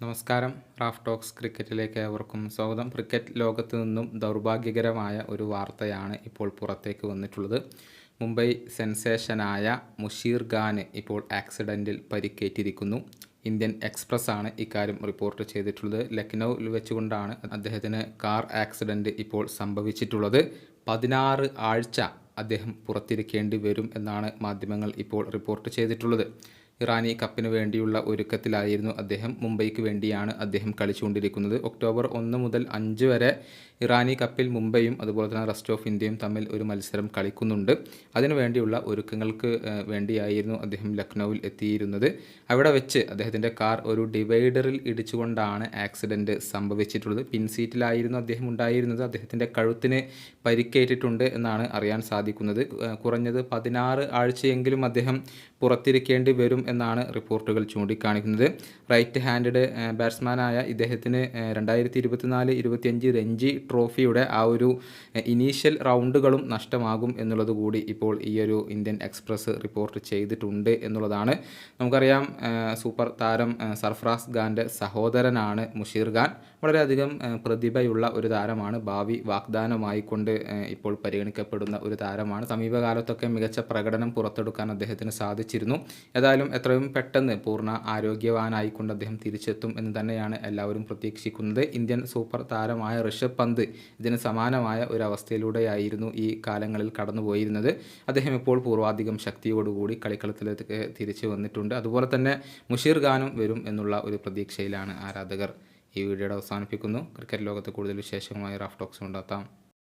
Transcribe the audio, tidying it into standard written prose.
നമസ്കാരം. Raf talks ക്രിക്കറ്റിലേക്ക് ഏവർക്കും സ്വാഗതം. ക്രിക്കറ്റ് ലോകത്ത് നിന്നും ദൗർഭാഗ്യകരമായ ഒരു വാർത്തയാണ് ഇപ്പോൾ പുറത്തേക്ക് വന്നിട്ടുള്ളത്. മുംബൈ സെൻസേഷനായ മുഷീർ ഖാന് ഇപ്പോൾ ആക്സിഡൻറ്റിൽ പരിക്കേറ്റിരിക്കുന്നു. ഇന്ത്യൻ എക്സ്പ്രസ് ആണ് ഇക്കാര്യം റിപ്പോർട്ട് ചെയ്തിട്ടുള്ളത്. ലക്നൌവിൽ വെച്ചുകൊണ്ടാണ് അദ്ദേഹത്തിന് കാർ ആക്സിഡൻറ്റ് ഇപ്പോൾ സംഭവിച്ചിട്ടുള്ളത്. 16 ആഴ്ച അദ്ദേഹം പുറത്തിരിക്കേണ്ടി വരും എന്നാണ് മാധ്യമങ്ങൾ ഇപ്പോൾ റിപ്പോർട്ട് ചെയ്തിട്ടുള്ളത്. ഇറാനി കപ്പിന് വേണ്ടിയുള്ള ഒരുക്കത്തിലായിരുന്നു അദ്ദേഹം. മുംബൈക്ക് വേണ്ടിയാണ് അദ്ദേഹം കളിച്ചുകൊണ്ടിരിക്കുന്നത്. ഒക്ടോബർ 1 മുതൽ 5 വരെ ഇറാനി കപ്പിൽ മുംബൈയും അതുപോലെ തന്നെ റെസ്റ്റ് ഓഫ് ഇന്ത്യയും തമ്മിൽ ഒരു മത്സരം കളിക്കുന്നുണ്ട്. അതിനു വേണ്ടിയുള്ള ഒരുക്കങ്ങൾക്ക് വേണ്ടിയായിരുന്നു അദ്ദേഹം ലക്നൌവിൽ എത്തിയിരുന്നത്. അവിടെ വെച്ച് അദ്ദേഹത്തിൻ്റെ കാർ ഒരു ഡിവൈഡറിൽ ഇടിച്ചുകൊണ്ടാണ് ആക്സിഡൻറ്റ് സംഭവിച്ചിട്ടുള്ളത്. പിൻസീറ്റിലായിരുന്നു അദ്ദേഹം ഉണ്ടായിരുന്നത്. അദ്ദേഹത്തിൻ്റെ കഴുത്തിന് പരിക്കേറ്റിട്ടുണ്ട് എന്നാണ് അറിയാൻ സാധിക്കുന്നത്. കുറഞ്ഞത് 16 ആഴ്ചയെങ്കിലും അദ്ദേഹം പുറത്തിരിക്കേണ്ടി വരും എന്നാണ് റിപ്പോർട്ടുകൾ ചൂണ്ടിക്കാണിക്കുന്നത്. റൈറ്റ് ഹാൻഡഡ് ബാറ്റ്സ്മാനായ ഇദ്ദേഹത്തിന് 2024-25 രഞ്ജി ട്രോഫിയുടെ ആ ഒരു ഇനീഷ്യൽ റൗണ്ടുകളും നഷ്ടമാകും എന്നുള്ളത് കൂടി ഇപ്പോൾ ഈയൊരു ഇന്ത്യൻ എക്സ്പ്രസ് റിപ്പോർട്ട് ചെയ്തിട്ടുണ്ട് എന്നുള്ളതാണ്. നമുക്കറിയാം, സൂപ്പർ താരം സർഫറാസ് ഖാൻ്റെ സഹോദരനാണ് മുഷീർ ഖാൻ. വളരെയധികം പ്രതിഭയുള്ള ഒരു താരമാണ്. ഭാവി വാഗ്ദാനമായിക്കൊണ്ട് ഇപ്പോൾ പരിഗണിക്കപ്പെടുന്ന ഒരു താരമാണ്. സമീപകാലത്തൊക്കെ മികച്ച പ്രകടനം പുറത്തെടുക്കാൻ അദ്ദേഹത്തിന് സാധിച്ചിരുന്നു. ഏതായാലും എത്രയും പെട്ടെന്ന് പൂർണ്ണ ആരോഗ്യവാനായിക്കൊണ്ട് അദ്ദേഹം തിരിച്ചെത്തും എന്ന് തന്നെയാണ് എല്ലാവരും പ്രതീക്ഷിക്കുന്നത്. ഇന്ത്യൻ സൂപ്പർ താരമായ ഋഷഭ് പന്ത് ഇതിന് സമാനമായ ഒരു അവസ്ഥയിലൂടെയായിരുന്നു ഈ കാലങ്ങളിൽ കടന്നുപോയിരുന്നത്. അദ്ദേഹം ഇപ്പോൾ പൂർവാധികം ശക്തിയോടുകൂടി കളിക്കളത്തിലേക്ക് തിരിച്ചു വന്നിട്ടുണ്ട്. അതുപോലെ തന്നെ മുഷീർ ഖാനും വരും എന്നുള്ള ഒരു പ്രതീക്ഷയിലാണ് ആരാധകർ. ഈ വീഡിയോയുടെ അവസാനിപ്പിക്കുന്നു. ക്രിക്കറ്റ് ലോകത്ത് കൂടുതൽ വിശേഷങ്ങളുമായി റാഫ് ടോക്സ് ഉണ്ടാക്കാം.